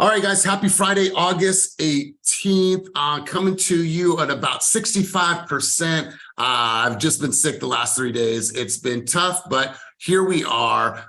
All right, guys, happy Friday, August 18th. Coming to you at about 65%. I've just been sick the last 3 days. It's been tough, but here we are.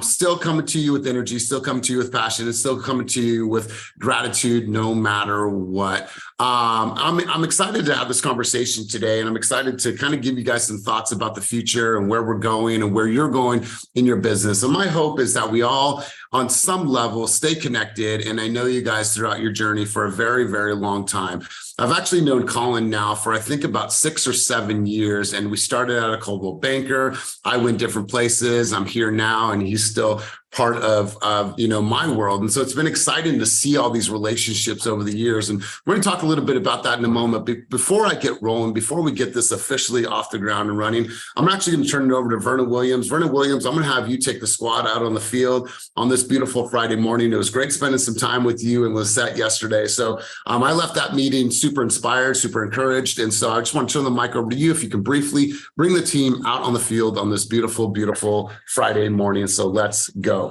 Still coming to you with energy, still coming to you with passion, and still coming to you with gratitude no matter what. I'm excited to have this conversation today, and I'm excited to kind of give you guys some thoughts about the future and where we're going and where you're going in your business. And my hope is that we all, on some level, stay connected. And I know you guys throughout your journey for a very, very long time. I've actually known Colin now for, I think, about 6 or 7 years. And we started out a Coldwell Banker. I went different places. I'm here now, and he's still part of my world. And so it's been exciting to see all these relationships over the years. And we're going to talk a little bit about that in a moment. But before I get rolling, before we get this officially off the ground and running, I'm actually going to turn it over to Vernon Williams. Vernon Williams, I'm going to have you take the squad out on the field on this beautiful Friday morning. It was great spending some time with you and Lisette yesterday. So I left that meeting super inspired, super encouraged. And so I just want to turn the mic over to you if you can briefly bring the team out on the field on this beautiful, beautiful Friday morning. So let's go.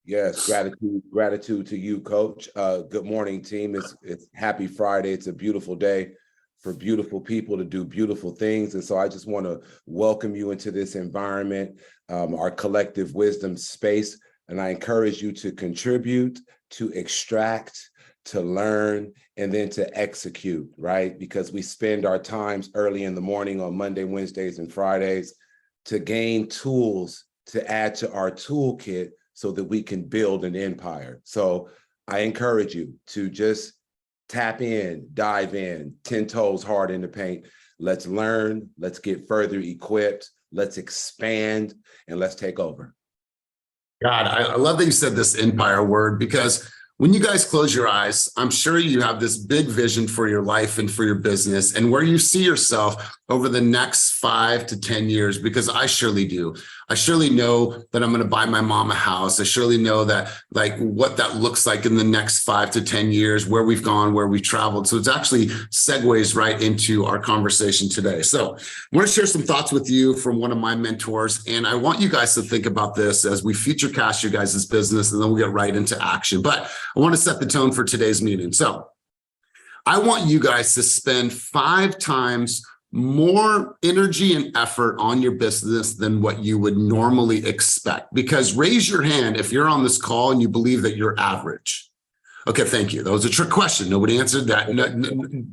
Yes, gratitude to you, Coach. Good morning, team. It's happy Friday. It's a beautiful day for beautiful people to do beautiful things. And so I just want to welcome you into this environment, our collective wisdom space. And I encourage you to contribute, to extract, to learn, and then to execute, right? Because we spend our times early in the morning on Monday, Wednesdays, and Fridays to gain tools to add to our toolkit so that we can build an empire. So I encourage you to just tap in, dive in, 10 toes hard in the paint. Let's learn, let's get further equipped, let's expand, and let's take over. God, I love that you said this empire word, because when you guys close your eyes, I'm sure you have this big vision for your life and for your business and where you see yourself over the next 5 to 10 years, because I surely do. I surely know that I'm going to buy my mom a house. I surely know that, like, what that looks like in the next 5 to 10 years, where we've gone, where we've traveled. So it's actually segues right into our conversation today. So I want to share some thoughts with you from one of my mentors. And I want you guys to think about this as we future cast your guys' business, and then we'll get right into action. But I want to set the tone for today's meeting. So I want you guys to spend 5 times more energy and effort on your business than what you would normally expect. Because raise your hand if you're on this call and you believe that you're average. Okay, thank you. That was a trick question. Nobody answered that. No,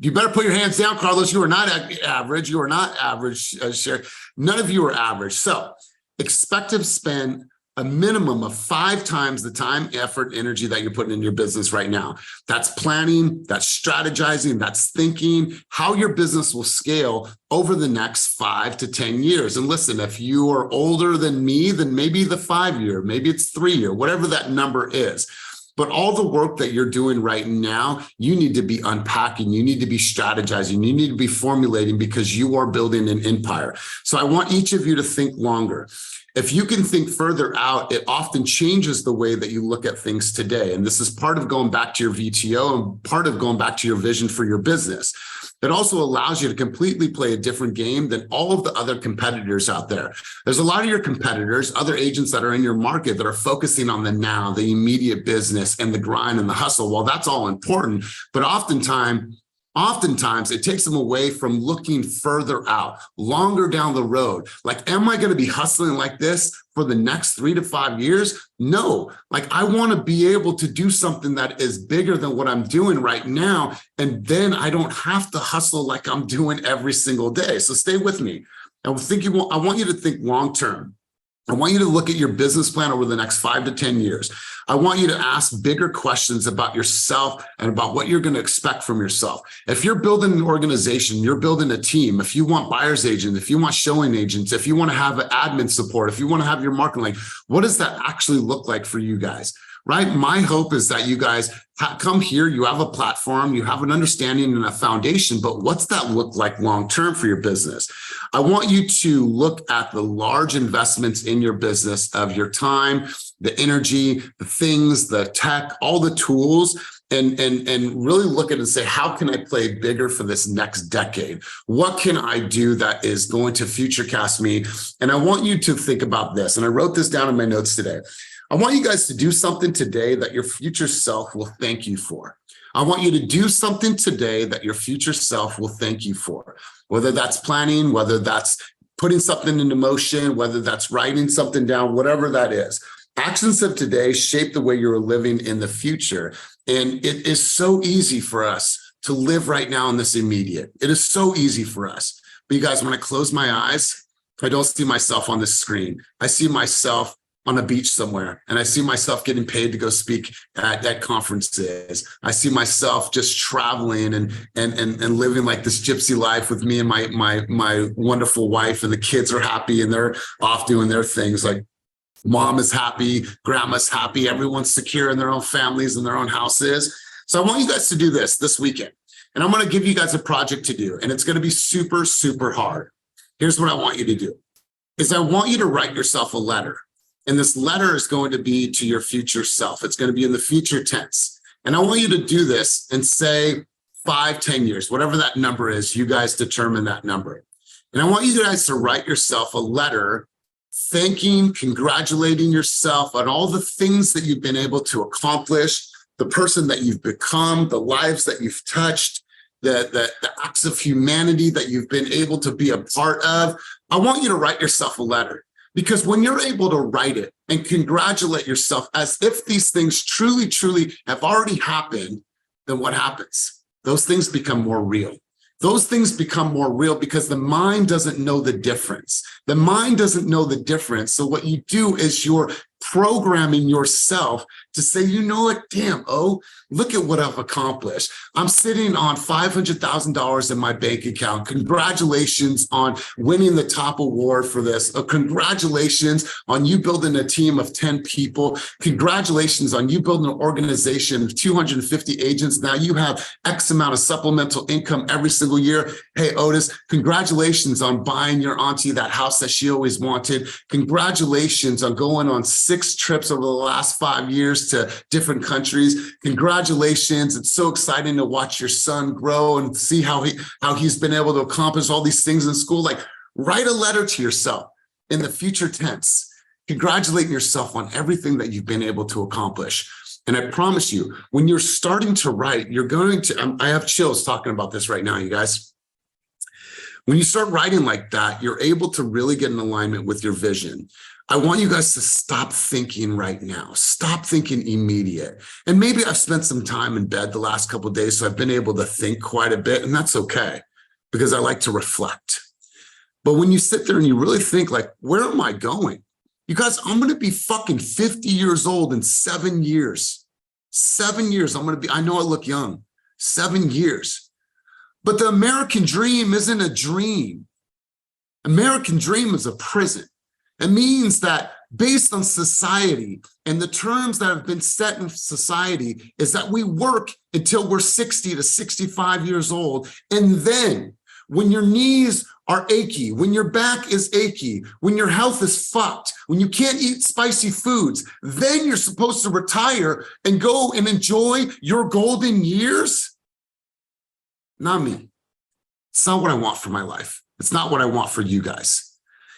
you better put your hands down, Carlos. You are not average. You are not average, Sherry. None of you are average. So expect to spend a minimum of 5 times the time, effort, energy that you're putting in your business right now. That's planning, that's strategizing, that's thinking how your business will scale over the next 5 to 10 years. And listen, if you are older than me, then maybe the 5-year, maybe it's 3-year, whatever that number is. But all the work that you're doing right now, you need to be unpacking, you need to be strategizing, you need to be formulating, because you are building an empire. So I want each of you to think longer. If you can think further out, it often changes the way that you look at things today. And this is part of going back to your VTO and part of going back to your vision for your business. It also allows you to completely play a different game than all of the other competitors out there. There's a lot of your competitors, other agents that are in your market, that are focusing on the now, the immediate business and the grind and the hustle. Well, that's all important, but oftentimes it takes them away from looking further out, longer down the road. Like, am I going to be hustling like this for the next 3 to 5 years? No, like, I want to be able to do something that is bigger than what I'm doing right now. And then I don't have to hustle like I'm doing every single day. So stay with me. I want you to think long-term. I want you to look at your business plan over the next 5 to 10 years. I want you to ask bigger questions about yourself and about what you're going to expect from yourself. If you're building an organization, you're building a team, if you want buyer's agents, if you want showing agents, if you want to have admin support, if you want to have your marketing, like, what does that actually look like for you guys? Right? My hope is that you guys come here, you have a platform, you have an understanding and a foundation, but what's that look like long-term for your business? I want you to look at the large investments in your business of your time, the energy, the things, the tech, all the tools, and really look at it and say, how can I play bigger for this next decade? What can I do that is going to future cast me? And I want you to think about this. And I wrote this down in my notes today. I want you guys to do something today that your future self will thank you for. I want you to do something today that your future self will thank you for, whether that's planning, whether that's putting something into motion, whether that's writing something down, whatever that is. Actions of today shape the way you're living in the future. And it is so easy for us to live right now in this immediate. It is so easy for us. But you guys, when I close my eyes, I don't see myself on the screen. I see myself on a beach somewhere, and I see myself getting paid to go speak at conferences. I see myself just traveling and living like this gypsy life with me and my wonderful wife, and the kids are happy and they're off doing their things. Like mom is happy, grandma's happy, everyone's secure in their own families and their own houses. So I want you guys to do this weekend, and I'm going to give you guys a project to do, and it's going to be super, super hard. Here's what I want you to do is I want you to write yourself a letter. And this letter is going to be to your future self. It's going to be in the future tense. And I want you to do this and say 5, 10 years, whatever that number is, you guys determine that number. And I want you guys to write yourself a letter thanking, congratulating yourself on all the things that you've been able to accomplish, the person that you've become, the lives that you've touched, the acts of humanity that you've been able to be a part of. I want you to write yourself a letter. Because when you're able to write it and congratulate yourself as if these things truly, truly have already happened, then what happens? Those things become more real. Those things become more real because the mind doesn't know the difference. The mind doesn't know the difference. So what you do is you're programming yourself to say, you know what, damn, look at what I've accomplished. I'm sitting on $500,000 in my bank account. Congratulations on winning the top award for this. Congratulations on you building a team of 10 people. Congratulations on you building an organization of 250 agents. Now you have X amount of supplemental income every single year. Hey, Otis, congratulations on buying your auntie that house that she always wanted. Congratulations on going on 6 trips over the last 5 years to different countries. Congratulations. It's so exciting to watch your son grow and see how he's been able to accomplish all these things in school. Like, write a letter to yourself in the future tense, congratulating yourself on everything that you've been able to accomplish. And I promise you, when you're starting to write, you're going to, I have chills talking about this right now, you guys. When you start writing like that, you're able to really get in alignment with your vision. I want you guys to stop thinking right now. Stop thinking immediate. And maybe I've spent some time in bed the last couple of days, so I've been able to think quite a bit, and that's okay because I like to reflect. But when you sit there and you really think like, where am I going? You guys, I'm going to be fucking 50 years old in 7 years. 7 years. I know I look young. 7 years. But the American dream isn't a dream. American dream is a prison. It means that based on society and the terms that have been set in society is that we work until we're 60 to 65 years old. And then when your knees are achy, when your back is achy, when your health is fucked, when you can't eat spicy foods, then you're supposed to retire and go and enjoy your golden years? Not me. It's not what I want for my life. It's not what I want for you guys.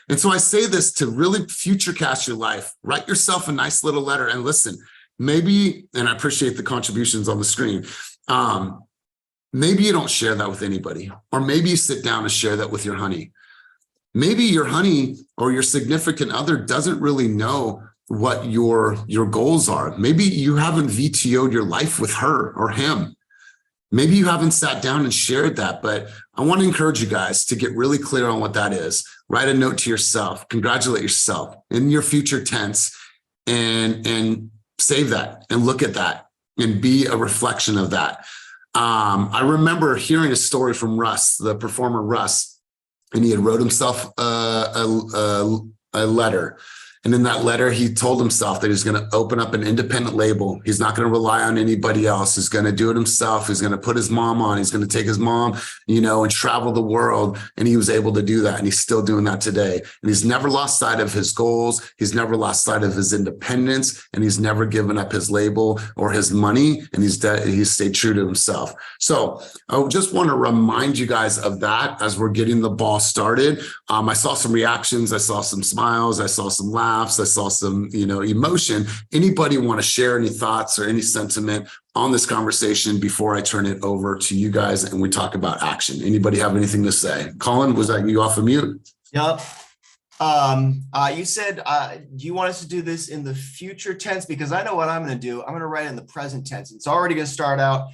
And so I say this to really future cast your life. Write yourself a nice little letter and listen, maybe, and I appreciate the contributions on the screen. Maybe you don't share that with anybody, or maybe you sit down and share that with your honey. Maybe your honey or your significant other doesn't really know what your goals are. Maybe you haven't VTO'd your life with her or him. Maybe you haven't sat down and shared that, but I want to encourage you guys to get really clear on what that is. Write a note to yourself, congratulate yourself in your future tense, and save that and look at that and be a reflection of that. I remember hearing a story from Russ, the performer Russ, and he had wrote himself a letter. And in that letter, he told himself that he's going to open up an independent label. He's not going to rely on anybody else. He's going to do it himself. He's going to put his mom on. He's going to take his mom, and travel the world. And he was able to do that. And he's still doing that today. And he's never lost sight of his goals. He's never lost sight of his independence. And he's never given up his label or his money. And he's stayed true to himself. So I just want to remind you guys of that as we're getting the ball started. I saw some reactions. I saw some smiles. I saw some laughs. laughs. I saw some, emotion. Anybody want to share any thoughts or any sentiment on this conversation before I turn it over to you guys and we talk about action? Anybody have anything to say? Colin, was that you off of mute? Yep. You said, do you want us to do this in the future tense? Because I know what I'm going to do. I'm going to write it in the present tense. It's already going to start out.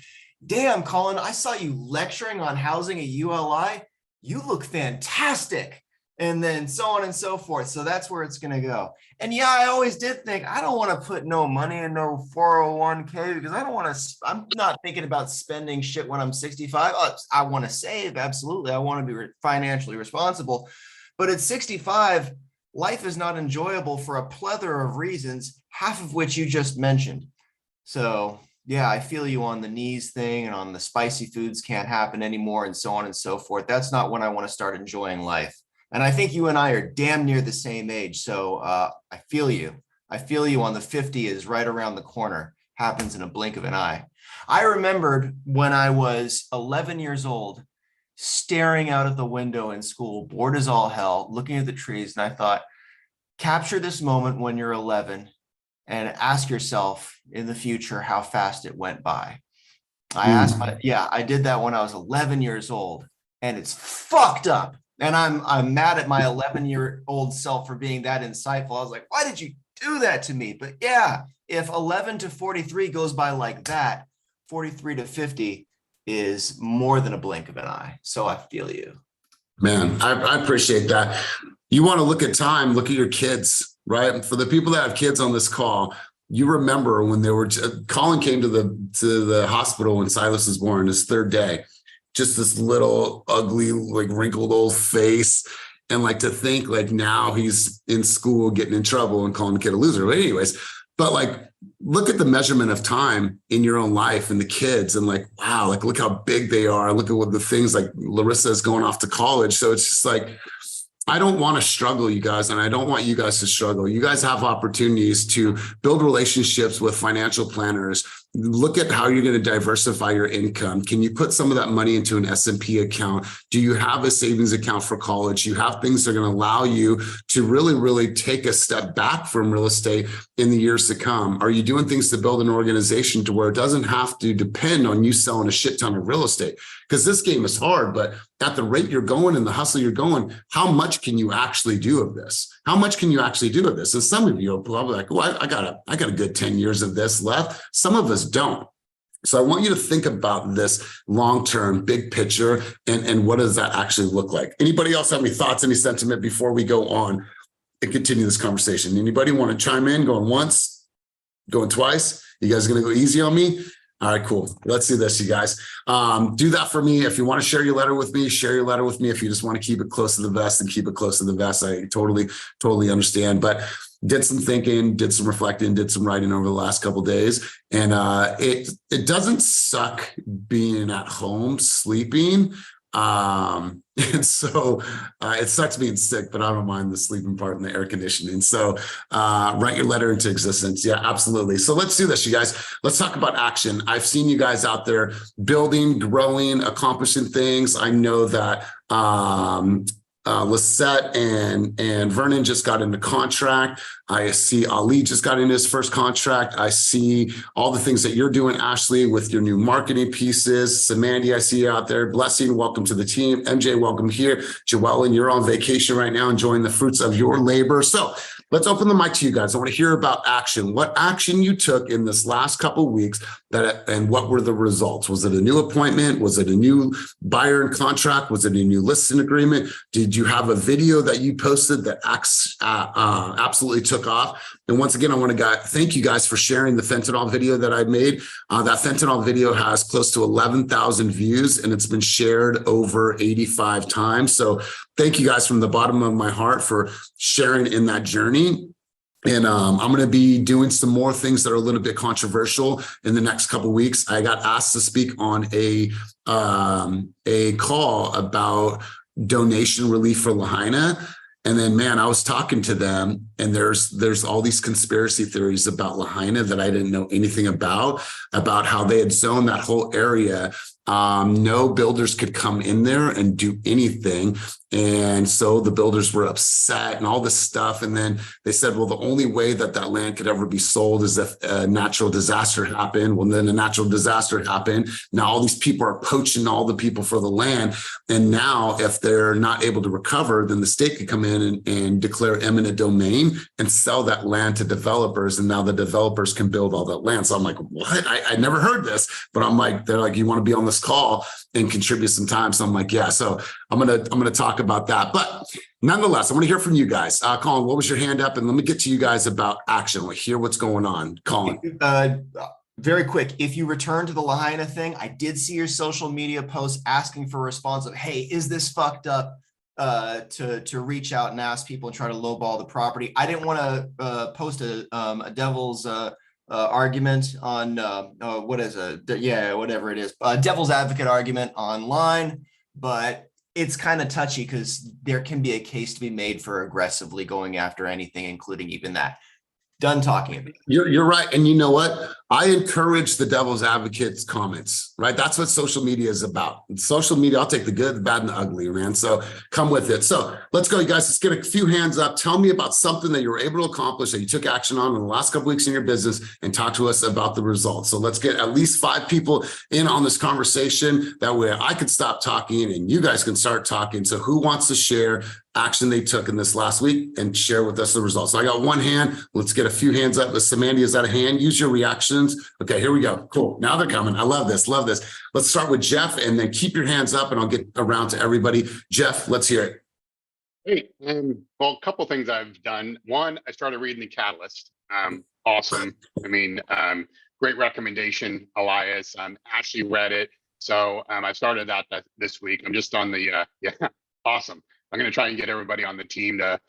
Damn, Colin, I saw you lecturing on housing at ULI. You look fantastic. And then so on and so forth. So that's where it's going to go. And yeah, I always did think I don't want to put no money in no 401k because I don't want to, I'm not thinking about spending shit when I'm 65. I want to save. Absolutely. I want to be financially responsible. But at 65, life is not enjoyable for a plethora of reasons, half of which you just mentioned. So yeah, I feel you on the knees thing and on the spicy foods can't happen anymore and so on and so forth. That's not when I want to start enjoying life. And I think you and I are damn near the same age. So I feel you. I feel you on the 50 is right around the corner, happens in a blink of an eye. I remembered when I was 11 years old, staring out of the window in school, bored as all hell, looking at the trees. And I thought, capture this moment when you're 11 and ask yourself in the future how fast it went by. I did that when I was 11 years old and it's fucked up. And I'm mad at my 11-year-old self for being that insightful. I was like, why did you do that to me? But yeah, if 11 to 43 goes by like that, 43 to 50 is more than a blink of an eye. So I feel you. Man, I appreciate that. You want to look at time, look at your kids, right? For the people that have kids on this call, you remember when Colin came to the hospital when Silas was born, his third day, just this little ugly, like wrinkled old face. And like to think like now he's in school getting in trouble and calling the kid a loser. But anyways, like look at the measurement of time in your own life and the kids and like, wow, like look how big they are. Look at what the things like Larissa is going off to college. So it's just like, I don't want to struggle, you guys, and I don't want you guys to struggle. You guys have opportunities to build relationships with financial planners. Look at how you're going to diversify your income. Can you put some of that money into an S&P account? Do you have a savings account for college? You have things that are going to allow you to really, really take a step back from real estate in the years to come. Are you doing things to build an organization to where it doesn't have to depend on you selling a shit ton of real estate? Because this game is hard, but at the rate you're going and the hustle you're going, how much can you actually do of this? How much can you actually do of this? And some of you are probably like, well, I got a good 10 years of this left. Some of us don't. So I want you to think about this long-term, big picture, and what does that actually look like? Anybody else have any thoughts, any sentiment before we go on and continue this conversation? Anybody want to chime in? Going once, going twice? You guys are going to go easy on me? All right, cool. Let's do this, you guys. Do that for me. If you want to share your letter with me, share your letter with me. If you just want to keep it close to the vest, then keep it close to the vest. I totally understand. But did some thinking, did some reflecting, did some writing over the last couple of days. And it doesn't suck being at home sleeping. And so it sucks being sick, but I don't mind the sleeping part and the air conditioning. So write your letter into existence. Yeah, absolutely. So let's do this, you guys. Let's talk about action. I've seen you guys out there building, growing, accomplishing things. I know that Lisette and Vernon just got into contract. I see Ali just got into his first contract. I see all the things that you're doing, Ashley, with your new marketing pieces. Samandy, I see you out there. Blessing, welcome to the team. MJ, welcome here. Joellen, you're on vacation right now, enjoying the fruits of your labor. So let's open the mic to you guys. I want to hear about action. What action you took in this last couple of weeks and what were the results? Was it a new appointment? Was it a new buyer and contract? Was it a new listing agreement? Did you have a video that you posted that absolutely took off? And once again, I want to thank you guys for sharing the fentanyl video that I made. That fentanyl video has close to 11,000 views and it's been shared over 85 times. So thank you guys from the bottom of my heart for sharing in that journey. And I'm going to be doing some more things that are a little bit controversial in the next couple of weeks. I got asked to speak on a call about donation relief for Lahaina. And then, man, I was talking to them and there's all these conspiracy theories about Lahaina that I didn't know anything about how they had zoned that whole area No builders could come in there and do anything. And so the builders were upset and all this stuff. And then they said, well, the only way that that land could ever be sold is if a natural disaster happened. Well, then a natural disaster happened. Now all these people are poaching all the people for the land. And now if they're not able to recover, then the state could come in and declare eminent domain and sell that land to developers. And now the developers can build all that land. So I'm like, what? I never heard this, but I'm like, they're like, you want to be on this call and contribute some time. So I'm like, yeah, so I'm going to talk about that. But nonetheless, I want to hear from you guys. Colin, what was your hand up? And let me get to you guys about action. We'll hear what's going on. Colin. Very quick. If you return to the Lahaina thing, I did see your social media post asking for a response of, hey, is this fucked up? To reach out and ask people and try to lowball the property. I didn't want to post a devil's argument on what is whatever it is, devil's advocate argument online, but it's kind of touchy because there can be a case to be made for aggressively going after anything, including even that. Done talking. You're right. And you know what? I encourage the devil's advocates comments, right? That's what social media is about. In social media, I'll take the good, the bad, and the ugly, man. So come with it. So let's go, you guys. Let's get a few hands up. Tell me about something that you were able to accomplish that you took action on in the last couple of weeks in your business and talk to us about the results. So let's get at least 5 people in on this conversation. That way I could stop talking and you guys can start talking. So who wants to share action they took in this last week and share with us the results? So I got one hand. Let's get a few hands up. Samantha, is that a hand? Use your reactions. Okay, here we go. Cool. Now they're coming. I love this. Love this. Let's start with Jeff and then keep your hands up and I'll get around to everybody. Jeff, let's hear it. Hey, well, a couple things I've done. One, I started reading The Catalyst. Awesome. I mean, great recommendation, Elias. Ashley read it. So I started that this week. I'm just on the, awesome. I'm going to try and get everybody on the team to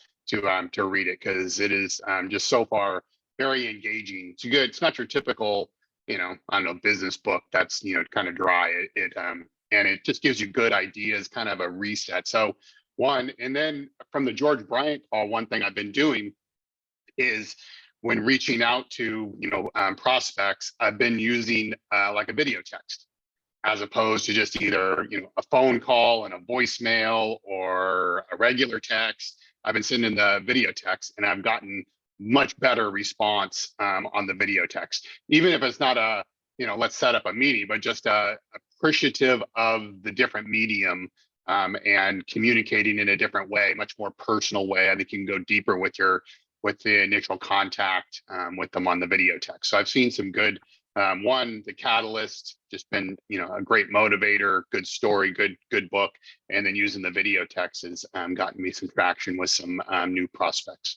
read it because it is just so far very engaging. It's good. It's not your typical, I don't know, business book that's, kind of dry. And it just gives you good ideas, kind of a reset. So one, and then from the George Bryant call, one thing I've been doing is when reaching out to, prospects, I've been using like a video text as opposed to just either, a phone call and a voicemail or a regular text. I've been sending the video text and I've gotten much better response on the video text, even if it's not a, let's set up a meeting, but just appreciative of the different medium and communicating in a different way, much more personal way. I think you can go deeper with the initial contact with them on the video text. So I've seen some good, one, The Catalyst, just been, a great motivator, good story, good book. And then using the video text has gotten me some traction with some new prospects.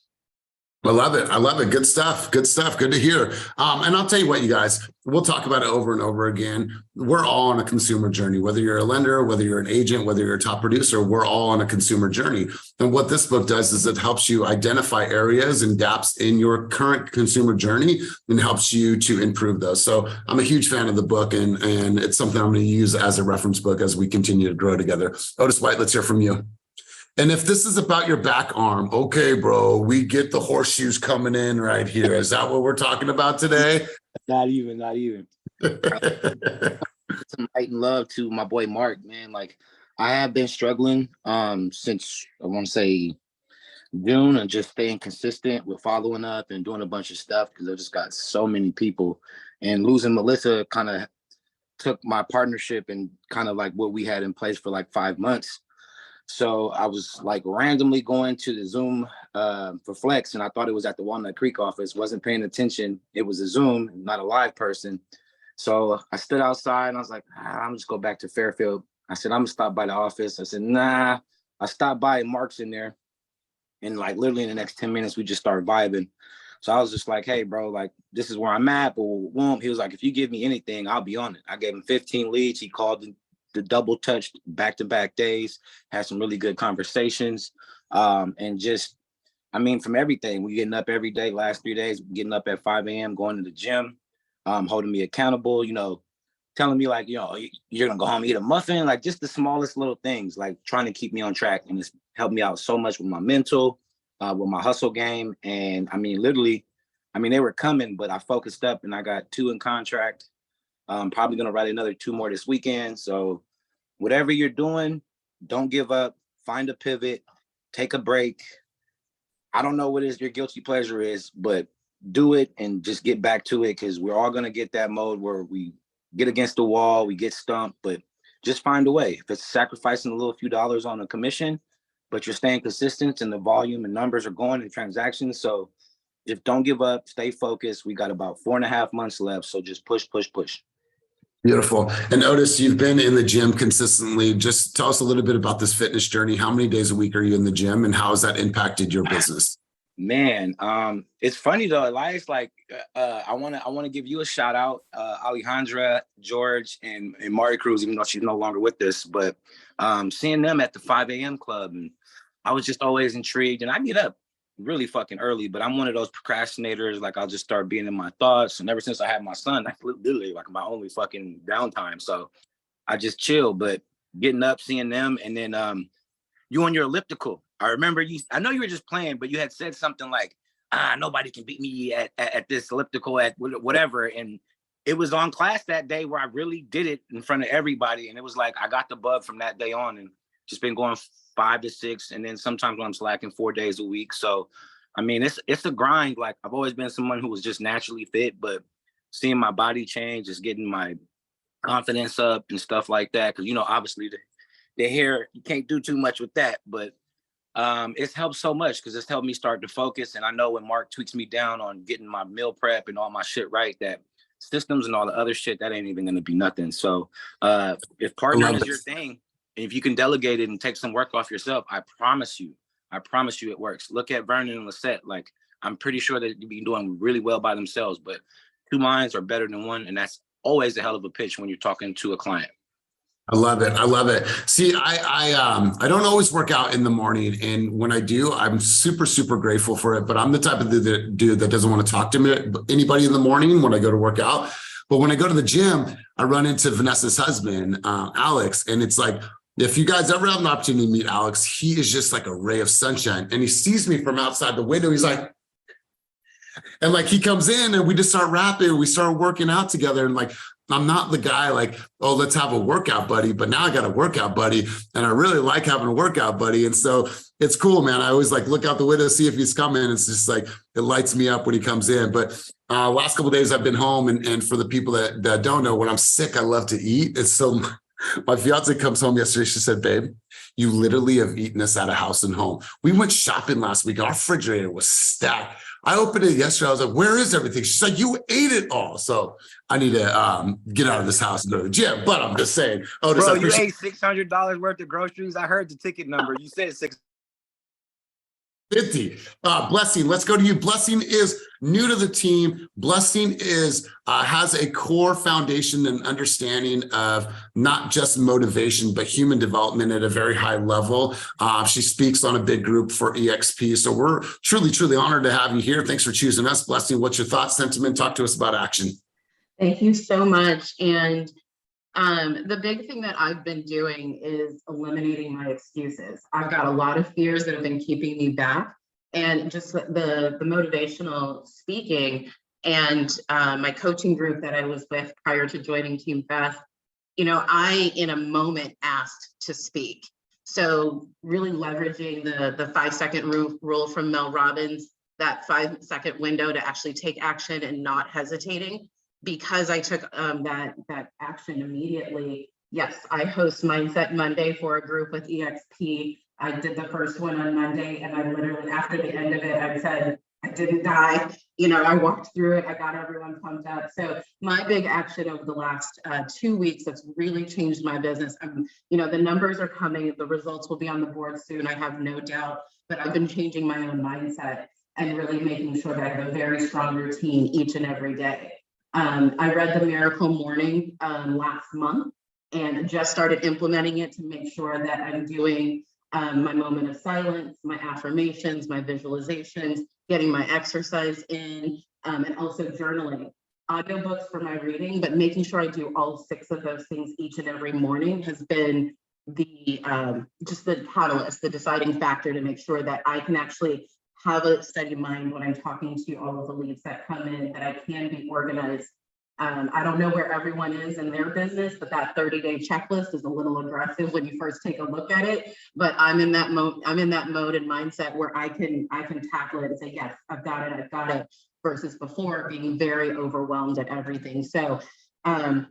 I love it. I love it. Good stuff. Good stuff. Good to hear. And I'll tell you what, you guys, we'll talk about it over and over again. We're all on a consumer journey, whether you're a lender, whether you're an agent, whether you're a top producer, we're all on a consumer journey. And what this book does is it helps you identify areas and gaps in your current consumer journey and helps you to improve those. So I'm a huge fan of the book and it's something I'm going to use as a reference book as we continue to grow together. Otis White, let's hear from you. And if this is about your back arm, okay, bro, we get the horseshoes coming in right here. Is that what we're talking about today? Not even. Some light and love to my boy Mark, man. Like I have been struggling since I want to say June and just staying consistent with following up and doing a bunch of stuff because I just got so many people. And losing Melissa kind of took my partnership and kind of like what we had in place for like 5 months. So I was like randomly going to the Zoom for Flex, and I thought it was at the Walnut Creek office. Wasn't paying attention. It was a Zoom, not a live person. So I stood outside and I was like, I'm just go back to Fairfield. I said, I'm gonna stop by the office. I said, nah. I stopped by and Mark's in there. And like literally in the next 10 minutes, we just started vibing. So I was just like, hey, bro, like this is where I'm at. But he was like, if you give me anything, I'll be on it. I gave him 15 leads. He called the double touched back-to-back days, had some really good conversations. And just, I mean, from everything, we getting up every day, last 3 days, getting up at 5 a.m., going to the gym, holding me accountable, telling me like, you're gonna go home and eat a muffin, like just the smallest little things, like trying to keep me on track. And it's helped me out so much with my mental, with my hustle game. And I mean, literally, they were coming, but I focused up and I got 2 in contract. I'm probably going to write another 2 more this weekend. So whatever you're doing, don't give up, find a pivot, take a break. I don't know what is your guilty pleasure is, but do it and just get back to it, because we're all going to get that mode where we get against the wall, we get stumped, but just find a way. If it's sacrificing a little few dollars on a commission, but you're staying consistent and the volume and numbers are going in transactions. So just don't give up, stay focused. We got about 4.5 months left. So just push, push, push. Beautiful. And Otis, you've been in the gym consistently. Just tell us a little bit about this fitness journey. How many days a week are you in the gym, and how has that impacted your business? Man, it's funny though, Elias. Like, I wanna give you a shout out, Alejandra, George, and Mari Cruz, even though she's no longer with us. But seeing them at the 5 a.m. club, and I was just always intrigued. And I get up really fucking early, but I'm one of those procrastinators. Like, I'll just start being in my thoughts. And ever since I had my son, that's literally like my only fucking downtime. So I just chill. But getting up, seeing them, and then you on your elliptical. I remember I know you were just playing, but you had said something like, nobody can beat me at this elliptical at whatever. And it was on class that day where I really did it in front of everybody. And it was like, I got the bug from that day on, and just been going 5 to 6. And then sometimes when I'm slacking, 4 days a week. So, I mean, it's a grind. Like, I've always been someone who was just naturally fit, but seeing my body change, just getting my confidence up and stuff like that. Cause obviously the hair, you can't do too much with that, but it's helped so much because it's helped me start to focus. And I know when Mark tweaks me down on getting my meal prep and all my shit right, that systems and all the other shit, that ain't even going to be nothing. So if partnering is your thing, and if you can delegate it and take some work off yourself, I promise you it works. Look at Vernon and Lisette. Like, I'm pretty sure that you'd be doing really well by themselves, but 2 minds are better than one. And that's always a hell of a pitch when you're talking to a client. I love it. I love it. See, I don't always work out in the morning, and when I do, I'm super, super grateful for it. But I'm the type of dude that doesn't want to talk to anybody in the morning when I go to work out. But when I go to the gym, I run into Vanessa's husband, Alex, and it's like, if you guys ever have an opportunity to meet Alex, he is just like a ray of sunshine. And he sees me from outside the window. He's like, and like, he comes in and we just start rapping. We start working out together. And like, I'm not the guy like, oh, let's have a workout buddy, but now I got a workout buddy, and I really like having a workout buddy. And so it's cool, man. I always like look out the window, see if he's coming. It's just like, it lights me up when he comes in. But last couple of days I've been home, and for the people that don't know, when I'm sick, I love to eat. It's so, my fiance comes home yesterday. She said, babe, you literally have eaten us out of house and home. We went shopping last week. Our refrigerator was stacked. I opened it yesterday. I was like, where is everything? She's like, you ate it all. So I need to get out of this house and go to the gym. But I'm just saying, Otis, bro, you ate $600 worth of groceries. I heard the ticket number. You said $650. Blessing, let's go to you. Blessing is new to the team. Blessing has a core foundation and understanding of not just motivation, but human development at a very high level. She speaks on a big group for EXP. So we're truly, truly honored to have you here. Thanks for choosing us. Blessing, what's your thoughts, sentiment? Talk to us about action. Thank you so much. And the big thing that I've been doing is eliminating my excuses. I've got a lot of fears that have been keeping me back, and just the motivational speaking and my coaching group that I was with prior to joining Team Fast, I in a moment asked to speak. So really leveraging the 5-second rule from Mel Robbins, that 5-second window to actually take action and not hesitating. Because I took that action immediately. Yes, I host Mindset Monday for a group with EXP. I did the first one on Monday, and I literally, after the end of it, I said, I didn't die. I walked through it. I got everyone pumped up. So my big action over the last 2 weeks that's really changed my business. The numbers are coming. The results will be on the board soon. I have no doubt. But I've been changing my own mindset and really making sure that I have a very strong routine each and every day. I read The Miracle Morning last month and just started implementing it to make sure that I'm doing my moment of silence, my affirmations, my visualizations, getting my exercise in, and also journaling. Audiobooks for my reading, but making sure I do all 6 of those things each and every morning has been the just the catalyst, the deciding factor to make sure that I can actually have a steady mind when I'm talking to all of the leads that come in, that I can be organized I don't know where everyone is in their business, but that 30-day checklist is a little aggressive when you first take a look at it. But I'm in that mode. I'm in that mode and mindset where I can tackle it and say, yes, I've got it. I've got it. Versus before being very overwhelmed at everything. So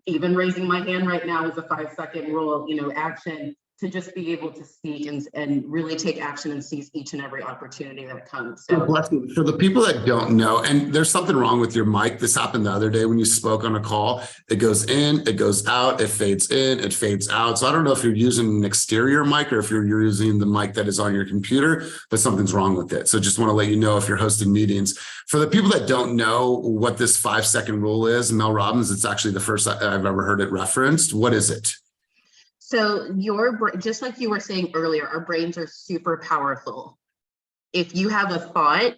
even raising my hand right now is a 5-second rule, action, to just be able to speak and really take action and seize each and every opportunity that comes. So For the people that don't know, and there's something wrong with your mic. This happened the other day when you spoke on a call. It goes in, it goes out, it fades in, it fades out. So I don't know if you're using an exterior mic or if you're using the mic that is on your computer, but something's wrong with it. So just want to let you know if you're hosting meetings. For the people that don't know what this 5-second rule is, Mel Robbins, it's actually the first I've ever heard it referenced. What is it? So just like you were saying earlier, our brains are super powerful. If you have a thought,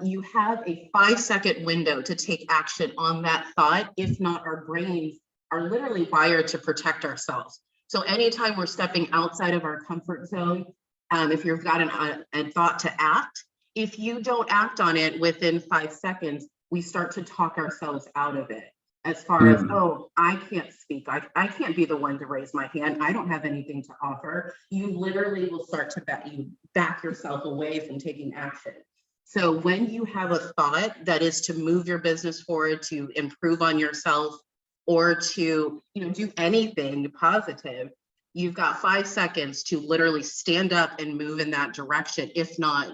you have a 5-second window to take action on that thought. If not, our brains are literally wired to protect ourselves. So anytime we're stepping outside of our comfort zone, if you've got a thought to act, if you don't act on it within 5 seconds, we start to talk ourselves out of it. As far as, oh, I can't speak. I can't be the one to raise my hand. I don't have anything to offer. You literally will start to back yourself away from taking action. So when you have a thought that is to move your business forward, to improve on yourself, or to do anything positive, you've got 5 seconds to literally stand up and move in that direction. If not,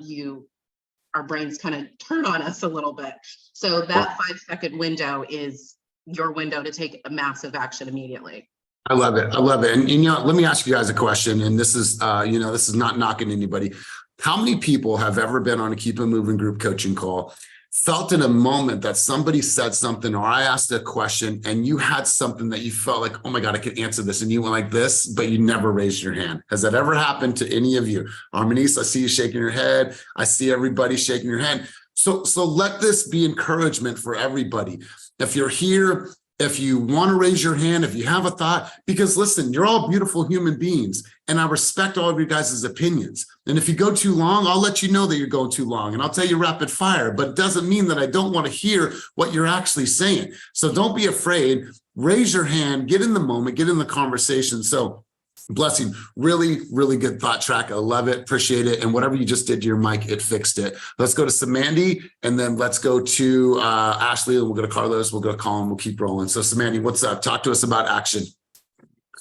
our brains kind of turn on us a little bit. So that 5-second window is your window to take a massive action immediately. I love it. I love it. And let me ask you guys a question. And this is, this is not knocking anybody. How many people have ever been on a Keep It Moving group coaching call, felt in a moment that somebody said something, or I asked a question and you had something that you felt like, oh my God, I could answer this. And you went like this, but you never raised your hand. Has that ever happened to any of you? Armenice, I see you shaking your head. I see everybody shaking your hand. So let this be encouragement for everybody. If you're here, if you want to raise your hand, if you have a thought, because listen, you're all beautiful human beings and I respect all of your guys' opinions. And if you go too long, I'll let you know that you're going too long and I'll tell you rapid fire, but it doesn't mean that I don't want to hear what you're actually saying. So don't be afraid, raise your hand, get in the moment, get in the conversation. So blessing, really, really good thought track. I love it. Appreciate it. And whatever you just did to your mic, it fixed it. Let's go to Samandy and then let's go to Ashley and we'll go to Carlos. We'll go to Colin. We'll keep rolling. So Samandy, what's up? Talk to us about action.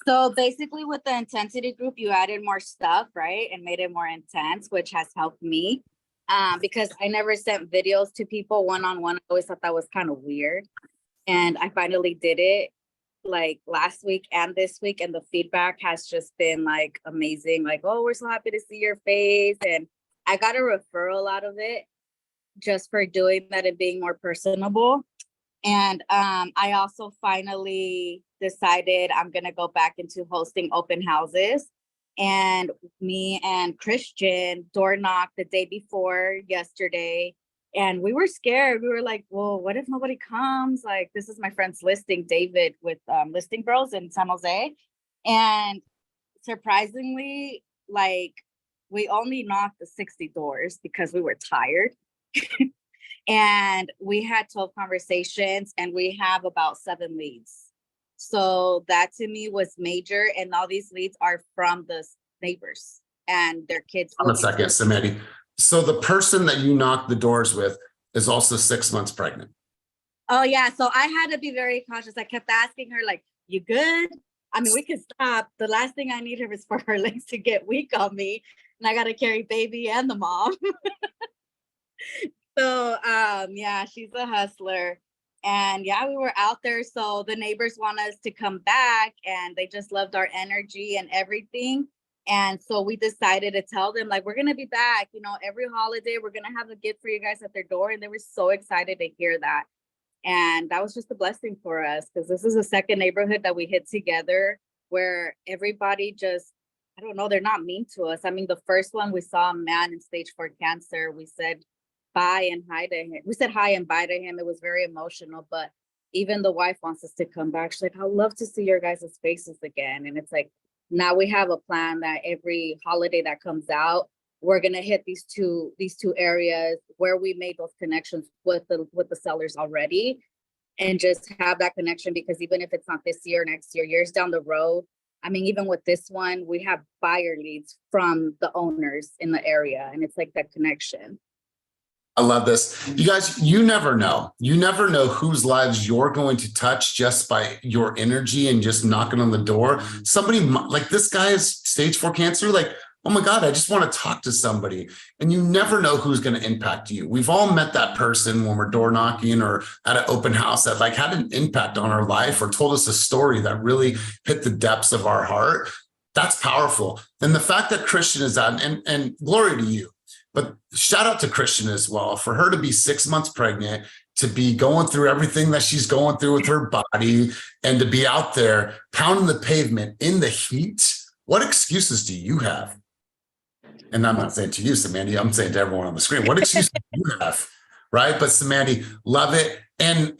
So basically with the intensity group, you added more stuff, right? And made it more intense, which has helped me because I never sent videos to people one-on-one. I always thought that was kind of weird. And I finally did it like last week and this week, and the feedback has just been like amazing. Like, oh, we're so happy to see your face. And I got a referral out of it just for doing that and being more personable. And I also finally decided I'm gonna go back into hosting open houses. And me and Christian door knocked the day before yesterday. And we were scared. We were like, well, what if nobody comes? Like, this is my friend's listing, David, with Listing Bros in San Jose. And surprisingly, like, we only knocked the 60 doors because we were tired. And we had 12 conversations and we have about 7 leads. So that to me was major. And all these leads are from the neighbors and their kids. Hold on a second, Samedi. So the person that you knocked the doors with is also 6 months pregnant. Oh yeah. So I had to be very cautious. I kept asking her, like, you good? I mean, we could stop. The last thing I need her is for her legs to get weak on me. And I got to carry baby and the mom. So yeah, she's a hustler. And yeah, we were out there. So the neighbors want us to come back and they just loved our energy and everything. And so we decided to tell them, like, we're going to be back, every holiday, we're going to have a gift for you guys at their door. And they were so excited to hear that. And that was just a blessing for us because this is the second neighborhood that we hit together where everybody just, I don't know, they're not mean to us. I mean, the first one, we saw a man in stage 4 cancer. We said bye and hi to him. We said hi and bye to him. It was very emotional, but even the wife wants us to come back. She's like, I'd love to see your guys' faces again. And it's like, now we have a plan that every holiday that comes out, we're gonna hit these two areas where we made those connections with the sellers already. and just have that connection, because even if it's not this year, next year, years down the road, I mean, even with this one, we have buyer leads from the owners in the area, and it's like that connection. I love this. You guys, you never know. You never know whose lives you're going to touch just by your energy and just knocking on the door. Somebody like this guy is stage 4 cancer. Like, oh my God, I just want to talk to somebody. And you never know who's going to impact you. We've all met that person when we're door knocking or at an open house that like had an impact on our life or told us a story that really hit the depths of our heart. That's powerful. And the fact that Christian is out, and glory to you. But shout out to Christian as well, for her to be 6 months pregnant, to be going through everything that she's going through with her body, and to be out there pounding the pavement in the heat. What excuses do you have? And I'm not saying to you, Samantha, I'm saying to everyone on the screen, what excuses do you have? Right. But Samantha, love it. And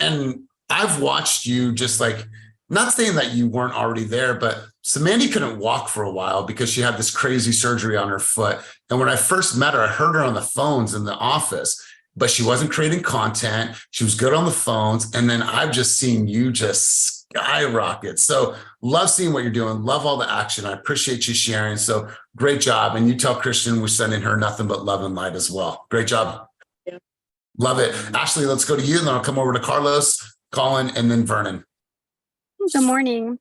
I've watched you just like, not saying that you weren't already there, but Samantha couldn't walk for a while because she had this crazy surgery on her foot. And when I first met her, I heard her on the phones in the office, but she wasn't creating content. She was good on the phones. And then I've just seen you just skyrocket. So love seeing what you're doing. Love all the action. I appreciate you sharing. So great job. And you tell Christian we're sending her nothing but love and light as well. Great job. Yeah. Love it. Ashley, let's go to you. And then I'll come over to Carlos, Colin, and then Vernon. Good morning.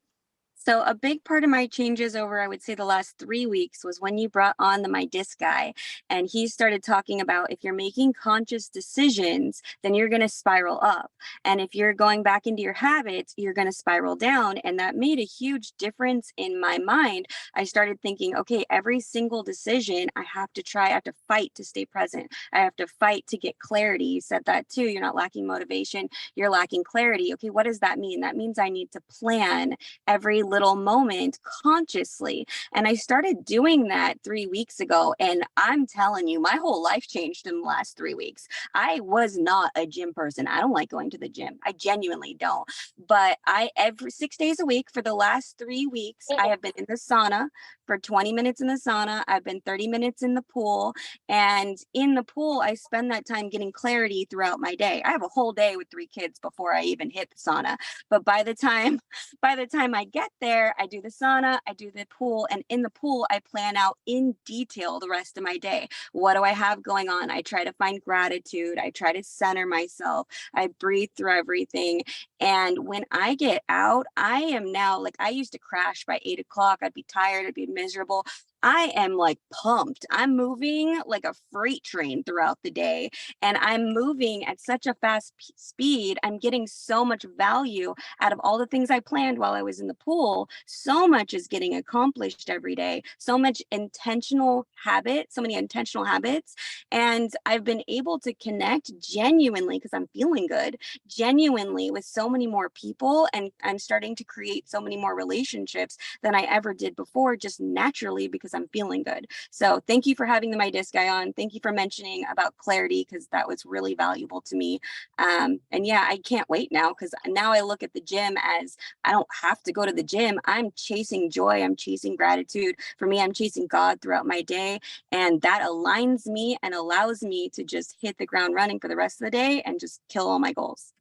So a big part of my changes over, I would say, the last 3 weeks was when you brought on the My Disc guy, and he started talking about if you're making conscious decisions, then you're going to spiral up. And if you're going back into your habits, you're going to spiral down. And that made a huge difference in my mind. I started thinking, okay, every single decision I have to fight to stay present. I have to fight to get clarity. You said that too. You're not lacking motivation. You're lacking clarity. Okay, what does that mean? That means I need to plan every little moment consciously. And I started doing that 3 weeks ago. And I'm telling you, my whole life changed in the last 3 weeks. I was not a gym person. I don't like going to the gym. I genuinely don't. But every 6 days a week for the last 3 weeks, I have been in the sauna for 20 minutes in the sauna. I've been 30 minutes in the pool. And in the pool, I spend that time getting clarity throughout my day. I have a whole day with 3 kids before I even hit the sauna. But by the time I get there, I do the sauna, I do the pool, and in the pool, I plan out in detail the rest of my day. What do I have going on? I try to find gratitude. I try to center myself. I breathe through everything. And when I get out, I am now like, I used to crash by 8 o'clock. I'd be tired. I'd be miserable. I am like pumped. I'm moving like a freight train throughout the day, and I'm moving at such a fast speed. I'm getting so much value out of all the things I planned while I was in the pool. So much is getting accomplished every day. So many intentional habits. And I've been able to connect genuinely, because I'm feeling good, genuinely with so many more people. And I'm starting to create so many more relationships than I ever did before, just naturally, because I'm feeling good. So thank you for having the My Disc guy on. Thank you for mentioning about clarity, because that was really valuable to me. And yeah, I can't wait now, because now I look at the gym as I don't have to go to the gym. I'm chasing joy. I'm chasing gratitude. For me, I'm chasing God throughout my day. And that aligns me and allows me to just hit the ground running for the rest of the day and just kill all my goals.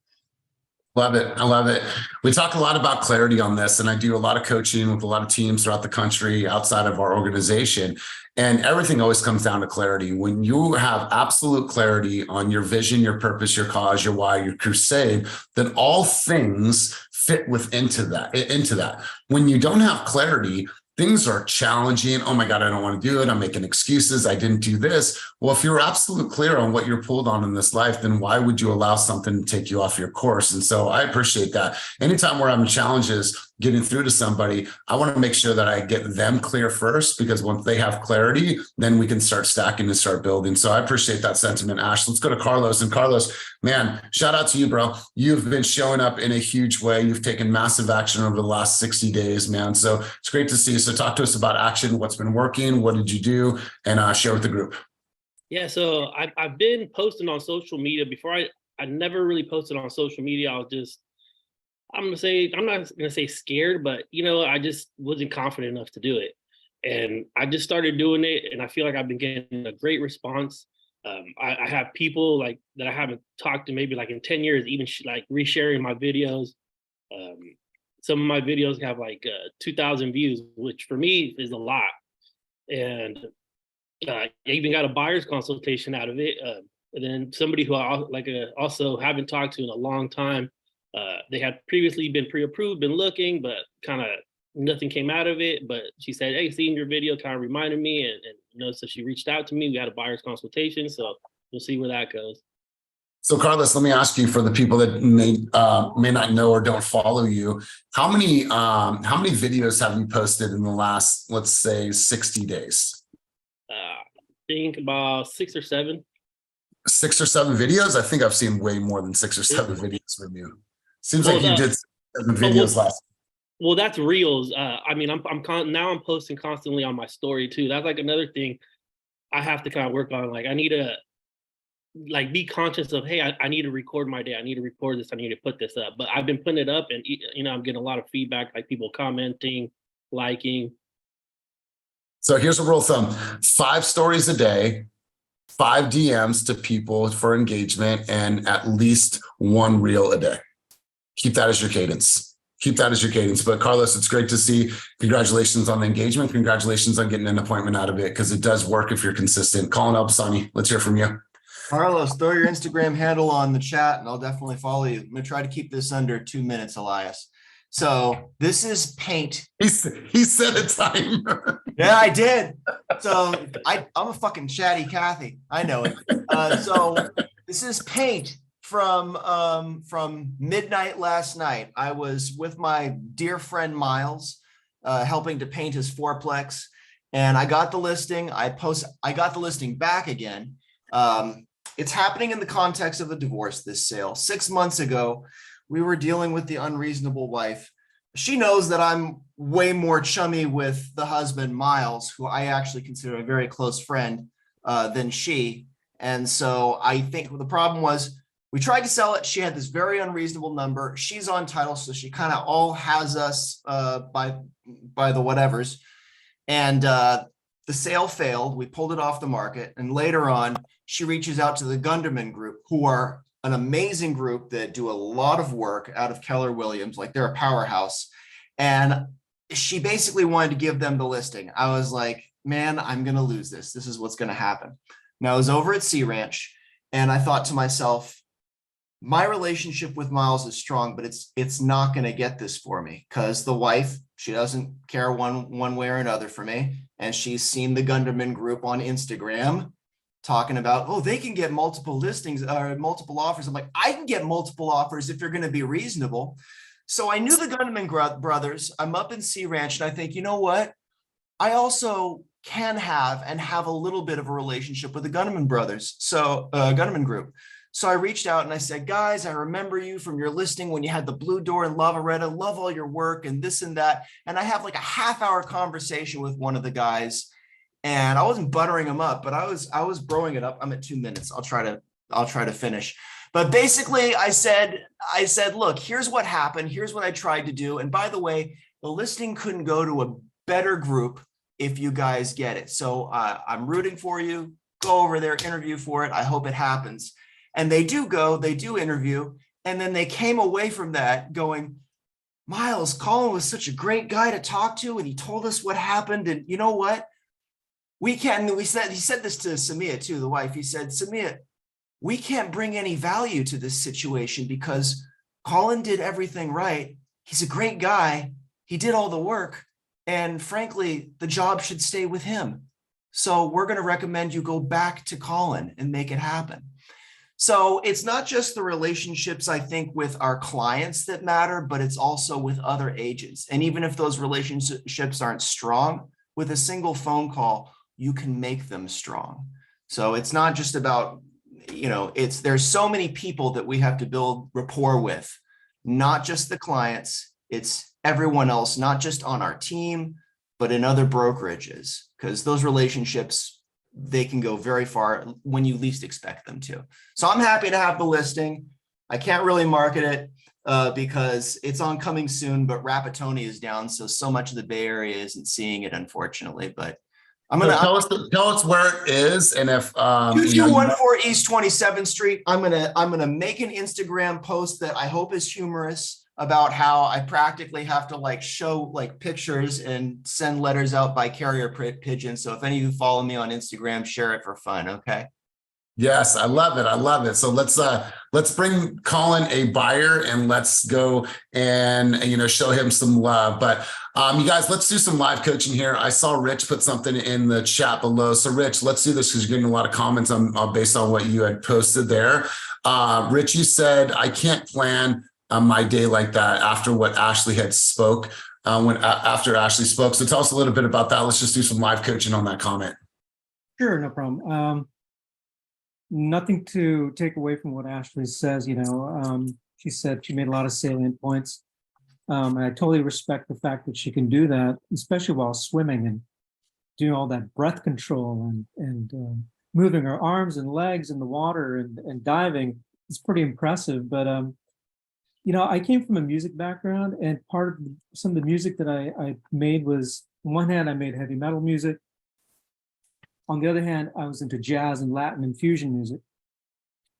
Love it. I love it. We talk a lot about clarity on this, and I do a lot of coaching with a lot of teams throughout the country outside of our organization. And everything always comes down to clarity. When you have absolute clarity on your vision, your purpose, your cause, your why, your crusade, then all things fit into that. When you don't have clarity, things are challenging. Oh my God, I don't want to do it. I'm making excuses. I didn't do this. Well, if you're absolutely clear on what you're pulled on in this life, then why would you allow something to take you off your course? And so I appreciate that. Anytime we're having challenges getting through to somebody, I want to make sure that I get them clear first, because once they have clarity, then we can start stacking and start building. So I appreciate that sentiment, Ash. Let's go to Carlos. And Carlos, man, shout out to you, bro. You've been showing up in a huge way. You've taken massive action over the last 60 days, man. So it's great to see you. So talk to us about action. What's been working? What did you do? And share with the group. Yeah, so I've been posting on social media. Before I never really posted on social media. I'm not gonna say scared, but I just wasn't confident enough to do it. And I just started doing it, and I feel like I've been getting a great response. I have people like that I haven't talked to maybe like in 10 years, even like resharing my videos. Some of my videos have like 2,000 views, which for me is a lot. And I even got a buyer's consultation out of it. And then somebody who I also haven't talked to in a long time. They had previously been pre-approved, been looking, but kind of nothing came out of it. But she said, "Hey, seeing your video kind of reminded me," and so she reached out to me. We had a buyer's consultation, so we'll see where that goes. So Carlos, let me ask you, for the people that may not know or don't follow you, how many videos have you posted in the last, let's say, 60 days? I think about 6 or 7. 6 or 7 videos? I think I've seen way more than 6 or 7 videos from you. Seems like you did 7 videos last. Well, that's reels. I mean, now I'm posting constantly on my story too. That's like another thing I have to kind of work on. Like I need to like be conscious of, hey, I need to record my day. I need to record this. I need to put this up. But I've been putting it up, and I'm getting a lot of feedback, like people commenting, liking. So here's a rule of thumb: 5 stories a day, 5 DMs to people for engagement, and at least 1 reel a day. Keep that as your cadence. Keep that as your cadence. But Carlos, it's great to see. Congratulations on the engagement. Congratulations on getting an appointment out of it, because it does work if you're consistent. Colin Albasani, let's hear from you. Carlos, throw your Instagram handle on the chat and I'll definitely follow you. I'm gonna try to keep this under 2 minutes, Elias. So this is paint. He set a timer. Yeah, I did. So I'm a fucking chatty Kathy. I know it. So this is paint from midnight last night. I was with my dear friend Miles, helping to paint his fourplex, and I got the listing. I got the listing back again. It's happening in the context of a divorce, this sale. 6 months ago, we were dealing with the unreasonable wife. She knows that I'm way more chummy with the husband, Miles, who I actually consider a very close friend, than she. And so I think the problem was we tried to sell it. She had this very unreasonable number. She's on title, so she kind of all has us by the whatevers. And the sale failed. We pulled it off the market. And later on, she reaches out to the Gunderman Group, who are an amazing group that do a lot of work out of Keller Williams. Like, they're a powerhouse. And she basically wanted to give them the listing. I was like, man, I'm going to lose this. This is what's going to happen. Now, I was over at Sea Ranch, and I thought to myself, my relationship with Miles is strong, but it's not going to get this for me, because the wife, she doesn't care one way or another for me. And she's seen the Gunderman Group on Instagram talking about, oh, they can get multiple listings or multiple offers. I'm like, I can get multiple offers if you're going to be reasonable. So I knew the Gunderman brothers. I'm up in Sea Ranch, and I think, you know what? I also can have a little bit of a relationship with the Gunderman brothers. So Gunderman Group. So I reached out and I said, guys, I remember you from your listing when you had the blue door in Lavaretta. Love all your work and this and that. And I have like a half-hour conversation with one of the guys, and I wasn't buttering him up, but I was broing it up. I'm at 2 minutes. I'll try to finish. But basically I said, look, here's what happened. Here's what I tried to do. And by the way, the listing couldn't go to a better group if you guys get it. So I'm rooting for you. Go over there, interview for it. I hope it happens. And they do interview. And then they came away from that going, Miles, Colin was such a great guy to talk to, and he told us what happened. And you know what? He said this to Samia too, the wife. He said, Samia, we can't bring any value to this situation because Colin did everything right. He's a great guy. He did all the work. And frankly, the job should stay with him. So we're going to recommend you go back to Colin and make it happen. So it's not just the relationships, I think, with our clients that matter, but it's also with other agents. And even if those relationships aren't strong, with a single phone call, you can make them strong. So it's not just about, there's so many people that we have to build rapport with, not just the clients, it's everyone else, not just on our team, but in other brokerages, because those relationships, they can go very far when you least expect them to. So I'm happy to have the listing. I can't really market it because it's on coming soon, but Rapatoni is down. So much of the Bay Area isn't seeing it, unfortunately, but I'm So gonna tell us where it is, and if 2214 East 27th Street. I'm gonna make an Instagram post that I hope is humorous about how I practically have to like show like pictures and send letters out by carrier pigeon. So if any of you follow me on Instagram, share it for fun. Okay. Yes, I love it. I love it. So let's bring Colin a buyer and let's go and show him some love. But you guys, let's do some live coaching here. I saw Rich put something in the chat below. So Rich, let's do this because you're getting a lot of comments based on what you had posted there. Rich, you said I can't plan my day like that after what Ashley had spoke. After Ashley spoke. So tell us a little bit about that. Let's just do some live coaching on that comment. Sure, no problem. Nothing to take away from what Ashley says. She said she made a lot of salient points. And I totally respect the fact that she can do that, especially while swimming and doing all that breath control and moving her arms and legs in the water and diving. It's pretty impressive. But I came from a music background, and part of some of the music that I made was, on one hand, I made heavy metal music. On the other hand, I was into jazz and Latin and fusion music.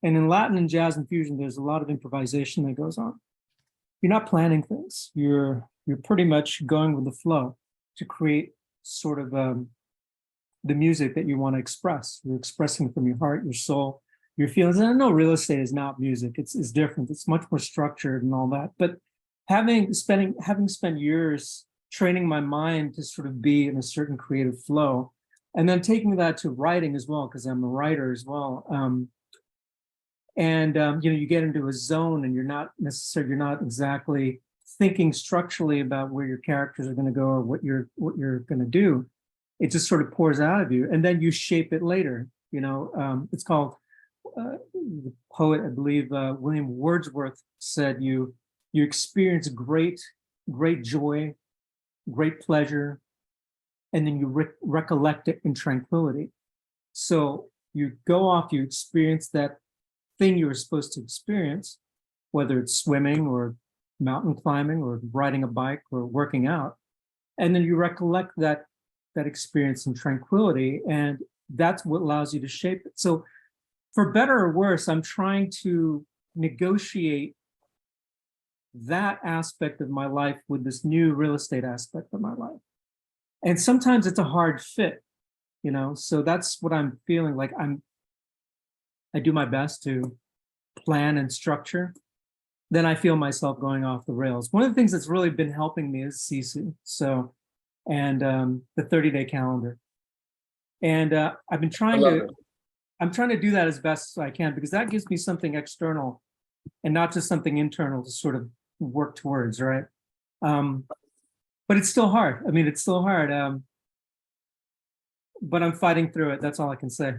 And in Latin and jazz and fusion, there's a lot of improvisation that goes on. You're not planning things. You're pretty much going with the flow to create sort of the music that you want to express. You're expressing from your heart, your soul, your feelings. And I know real estate is not music. It's different. It's much more structured and all that. But having spent years training my mind to sort of be in a certain creative flow, and then taking that to writing as well, because I'm a writer as well. You get into a zone and you're not exactly thinking structurally about where your characters are going to go or what you're going to do. It just sort of pours out of you, and then you shape it later. It's called, the poet, I believe, William Wordsworth said, you experience great joy, great pleasure, and then you recollect it in tranquility. So you go off, you experience that thing you were supposed to experience, whether it's swimming or mountain climbing or riding a bike or working out. And then you recollect that experience in tranquility, and that's what allows you to shape it. So for better or worse, I'm trying to negotiate that aspect of my life with this new real estate aspect of my life. And sometimes it's a hard fit, so that's what I'm feeling like. I do my best to plan and structure. Then I feel myself going off the rails. One of the things that's really been helping me is CC. And the 30-day calendar. And I've been trying to do that as best as I can, because that gives me something external and not just something internal to sort of work towards, right? But it's still hard. It's still hard. But I'm fighting through it. That's all I can say.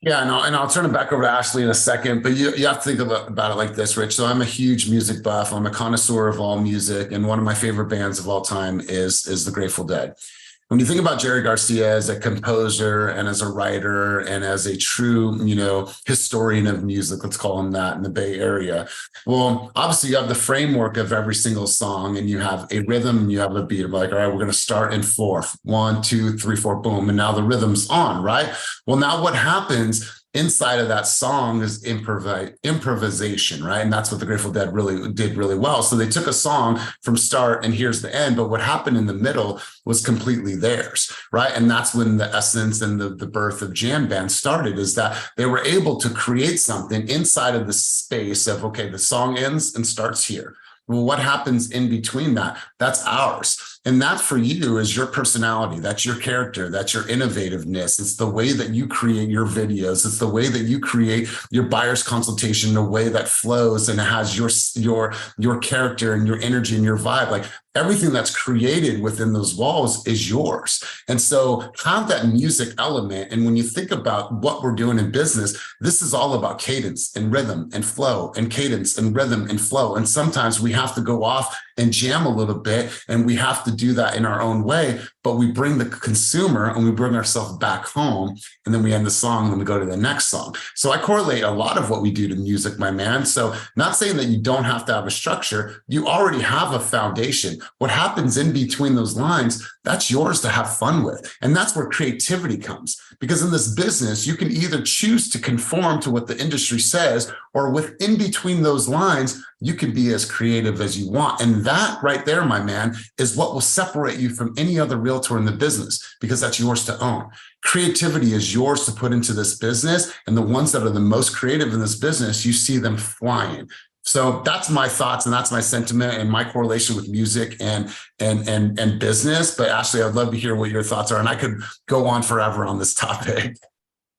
Yeah, and I'll turn it back over to Ashley in a second, but you have to think about it like this, Rich. So I'm a huge music buff. I'm a connoisseur of all music, and one of my favorite bands of all time is the Grateful Dead. When you think about Jerry Garcia as a composer and as a writer and as a true, historian of music, let's call him that, in the Bay Area. Well, obviously you have the framework of every single song, and you have a rhythm and you have a beat. I'm like, all right, we're going to start in 4, 1, 2, 3, 4, boom. And now the rhythm's on, right? Well, now what happens inside of that song is improvisation, right? And that's what the Grateful Dead really did really well. So they took a song from start and here's the end, but what happened in the middle was completely theirs, right? And that's when the essence and the birth of jam band started, is that they were able to create something inside of the space of, okay, the song ends and starts here. Well, what happens in between that? That's ours. And that for you is your personality. That's your character. That's your innovativeness. It's the way that you create your videos. It's the way that you create your buyer's consultation in a way that flows and it has your character and your energy and your vibe. Like everything that's created within those walls is yours. And so have that music element. And when you think about what we're doing in business, this is all about cadence and rhythm and flow and cadence and rhythm and flow. And sometimes we have to go off and jam a little bit, and we have to do that in our own way, but we bring the consumer and we bring ourselves back home, and then we end the song and then we go to the next song. So I correlate a lot of what we do to music, my man. So not saying that you don't have to have a structure, you already have a foundation. What happens in between those lines, that's yours to have fun with. And that's where creativity comes. Because in this business, you can either choose to conform to what the industry says, or within between those lines, you can be as creative as you want. And that right there, my man, is what will separate you from any other realtor in the business, because that's yours to own. Creativity is yours to put into this business. And the ones that are the most creative in this business, you see them flying. So that's my thoughts, and that's my sentiment and my correlation with music and business. But Ashley, I'd love to hear what your thoughts are. And I could go on forever on this topic.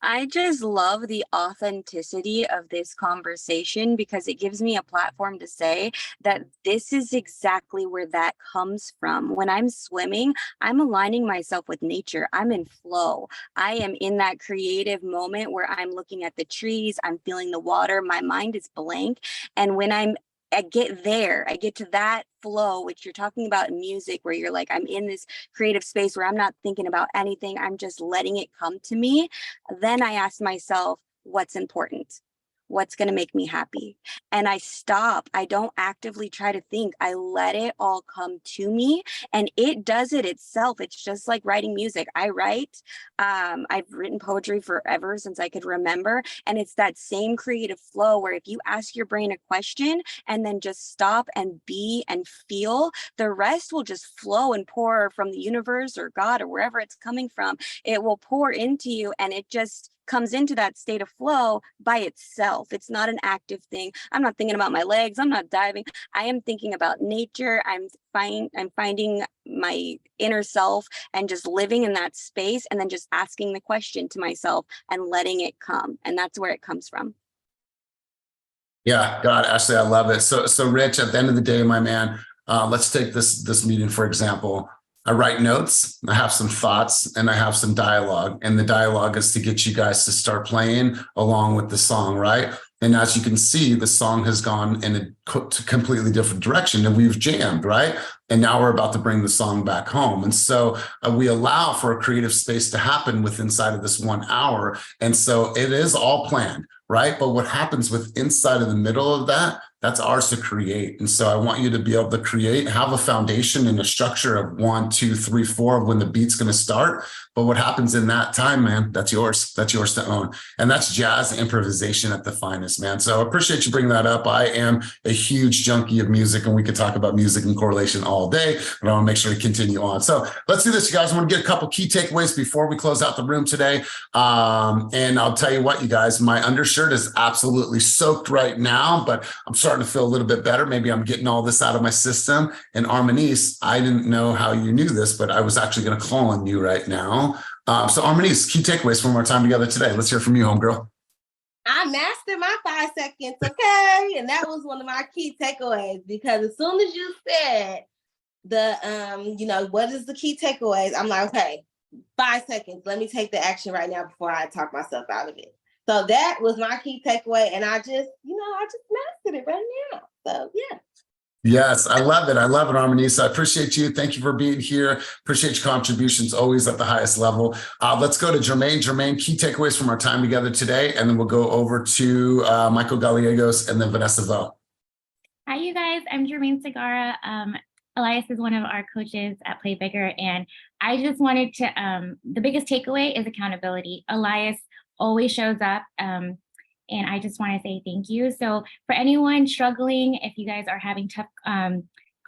I just love the authenticity of this conversation, because it gives me a platform to say that this is exactly where that comes from. When I'm swimming, I'm aligning myself with nature. I'm in flow. I am in that creative moment where I'm looking at the trees, I'm feeling the water, my mind is blank. And when I get there, I get to that flow, which you're talking about in music, where you're like, I'm in this creative space where I'm not thinking about anything. I'm just letting it come to me. Then I ask myself, what's important? What's going to make me happy? And I stop. I don't actively try to think. I let it all come to me, and it does it itself. It's just like writing music. I write. I've written poetry forever, since I could remember. And it's that same creative flow where if you ask your brain a question and then just stop and be and feel, the rest will just flow and pour from the universe or God or wherever it's coming from. It will pour into you, and it just comes into that state of flow by itself. It's not an active thing. I'm not thinking about my legs. I'm not diving. I am thinking about nature. I'm finding my inner self and just living in that space, and then just asking the question to myself and letting it come. And that's where it comes from. Yeah, God, Ashley, I love it. So Rich, at the end of the day, my man, let's take this meeting, for example. I write notes, I have some thoughts, and I have some dialogue. And the dialogue is to get you guys to start playing along with the song, right? And as you can see, the song has gone in a completely different direction, and we've jammed, right? And now we're about to bring the song back home. And so we allow for a creative space to happen with inside of this 1 hour. And so it is all planned, right? But what happens with inside of the middle of that, that's ours to create. And so I want you to be able to create, have a foundation and a structure of 1, 2, 3, 4 of when the beat's going to start. But what happens in that time, man, that's yours. That's yours to own. And that's jazz improvisation at the finest, man. So I appreciate you bringing that up. I am a huge junkie of music, and we could talk about music and correlation all day, but I want to make sure we continue on. So let's do this, you guys. I want to get a couple key takeaways before we close out the room today. And I'll tell you what, you guys, my undershirt is absolutely soaked right now, but I'm starting to feel a little bit better. Maybe I'm getting all this out of my system. And Armenice, I didn't know how you knew this, but I was actually going to call on you right now. So Armenice, key takeaways from our time together today. Let's hear from you, homegirl. I mastered my 5 seconds, okay? And that was one of my key takeaways, because as soon as you said what is the key takeaways? I'm like, okay, 5 seconds. Let me take the action right now before I talk myself out of it. So that was my key takeaway. And I just mastered it right now. So yeah. Yes, I love it. I love it, Armenice. I appreciate you. Thank you for being here. Appreciate your contributions, always at the highest level. Let's go to Jermaine. Jermaine, key takeaways from our time together today, and then we'll go over to Michael Gallegos and then Vanessa Vo. Hi, you guys. I'm Jermaine Segara. Elias is one of our coaches at Play Bigger, and I just wanted to, the biggest takeaway is accountability. Elias always shows up. And I just want to say thank you. So for anyone struggling, if you guys are having tough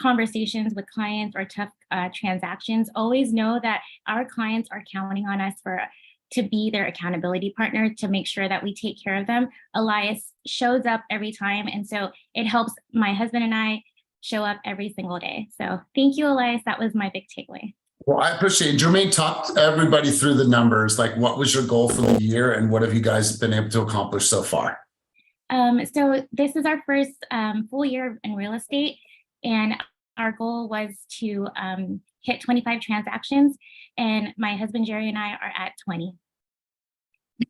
conversations with clients or tough transactions, always know that our clients are counting on us to be their accountability partner, to make sure that we take care of them. Elias shows up every time. And so it helps my husband and I show up every single day. So thank you, Elias. That was my big takeaway. Well, I appreciate it. Jermaine, talk everybody through the numbers. Like, what was your goal for the year, and what have you guys been able to accomplish so far? So this is our first full year in real estate, and our goal was to hit 25 transactions, and my husband Jerry and I are at 20.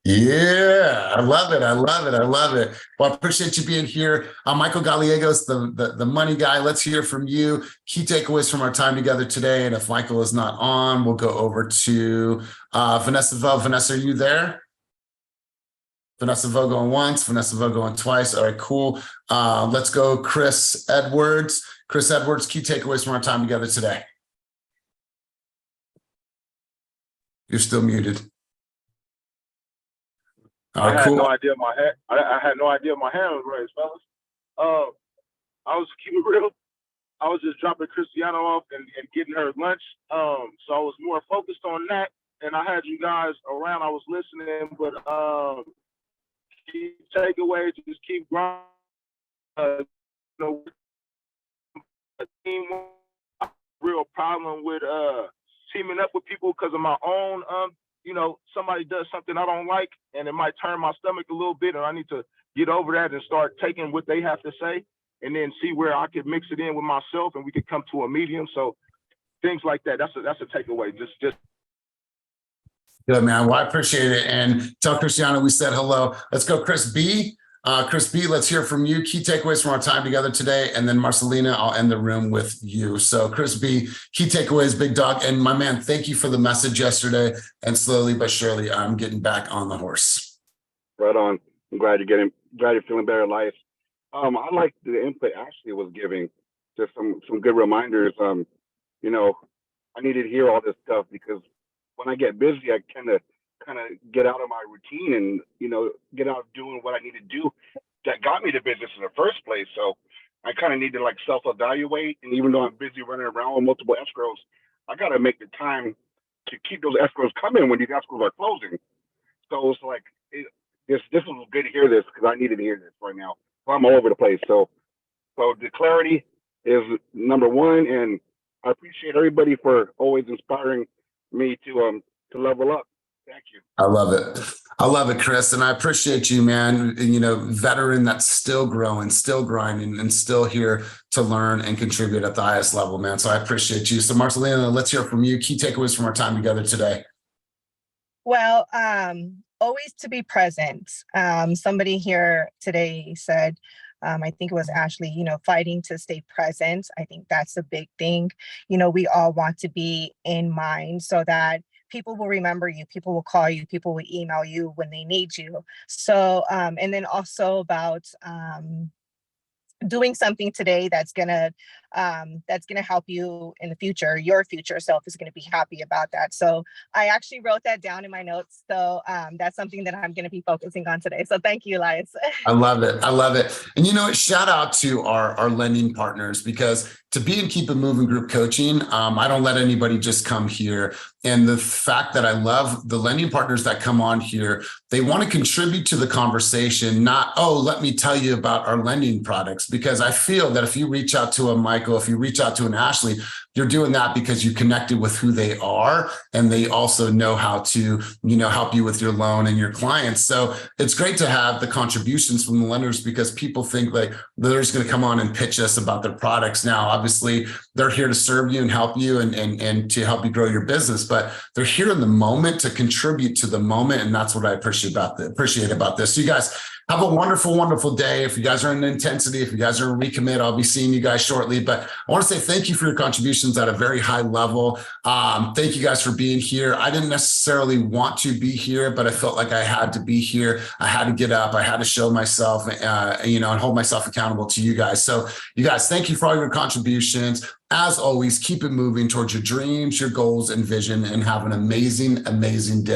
Yeah, I love it. I love it. I love it. Well, I appreciate you being here. Michael Gallegos, the money guy. Let's hear from you. Key takeaways from our time together today. And if Michael is not on, we'll go over to Vanessa Vo. Vanessa, are you there? Vanessa Vo going once, Vanessa Vo going twice. All right, cool. Let's go Chris Edwards. Chris Edwards, key takeaways from our time together today. You're still muted. All right, cool. No idea my hand. I had no idea my hand was raised, fellas. I was keeping it real. I was just dropping Cristiano off and getting her lunch. So I was more focused on that. And I had you guys around. I was listening, but key takeaway, just keep growing. You know, a team, real problem with teaming up with people because of my own you know, somebody does something I don't like and it might turn my stomach a little bit, and I need to get over that and start taking what they have to say and then see where I could mix it in with myself and we could come to a medium. So things like that. That's a takeaway. Just Good, man. Well, I appreciate it. And tell Cristiano we said hello. Let's go, Chris B. Chris B, let's hear from you. Key takeaways from our time together today. And then Marcelina, I'll end the room with you. So Chris B, key takeaways, big dog. And my man, thank you for the message yesterday. And slowly but surely, I'm getting back on the horse. right on. I'm glad you're feeling better, Elias. I like the input Ashley was giving, just some good reminders. You know, I needed to hear all this stuff because when I get busy, I kind of get out of my routine and, you know, get out of doing what I need to do that got me to business in the first place. So I kind of need to like self-evaluate. And even though I'm busy running around with multiple escrows, I got to make the time to keep those escrows coming when these escrows are closing. So it's like, this was good to hear this because I needed to hear this right now. I'm all over the place. So the clarity is number one. And I appreciate everybody for always inspiring me to level up. Thank you. I love it. I love it, Chris. And I appreciate you, man. You know, veteran that's still growing, still grinding, and still here to learn and contribute at the highest level, man. So I appreciate you. So Marcelina, let's hear from you. Key takeaways from our time together today. Well, always to be present. Somebody here today said, I think it was Ashley, you know, fighting to stay present. I think that's a big thing. You know, we all want to be in mind so that people will remember you, people will call you, people will email you when they need you. So, and then also about doing something today that's gonna help you in the future. Your future self is gonna be happy about that. So I actually wrote that down in my notes. So that's something that I'm gonna be focusing on today. So thank you, Elias. I love it. I love it. And you know, shout out to our lending partners, because to be in Keep It Moving group coaching, I don't let anybody just come here. And the fact that I love the lending partners that come on here, they want to contribute to the conversation, not, oh, let me tell you about our lending products. Because I feel that if you reach out to a Michael, if you reach out to an Ashley, you're doing that because you connected with who they are, and they also know how to, you know, help you with your loan and your clients. So it's great to have the contributions from the lenders, because people think like they're just going to come on and pitch us about their products. Now, obviously, they're here to serve you and help you and to help you grow your business, but they're here in the moment to contribute to the moment, and that's what I appreciate about this. So you guys have a wonderful, wonderful day. If you guys are in intensity, if you guys are in recommit, I'll be seeing you guys shortly. But I want to say thank you for your contributions at a very high level. Thank you guys for being here. I didn't necessarily want to be here, but I felt like I had to be here. I had to get up. I had to show myself, you know, and hold myself accountable to you guys. So you guys, thank you for all your contributions. As always, keep it moving towards your dreams, your goals, and vision, and have an amazing, amazing day.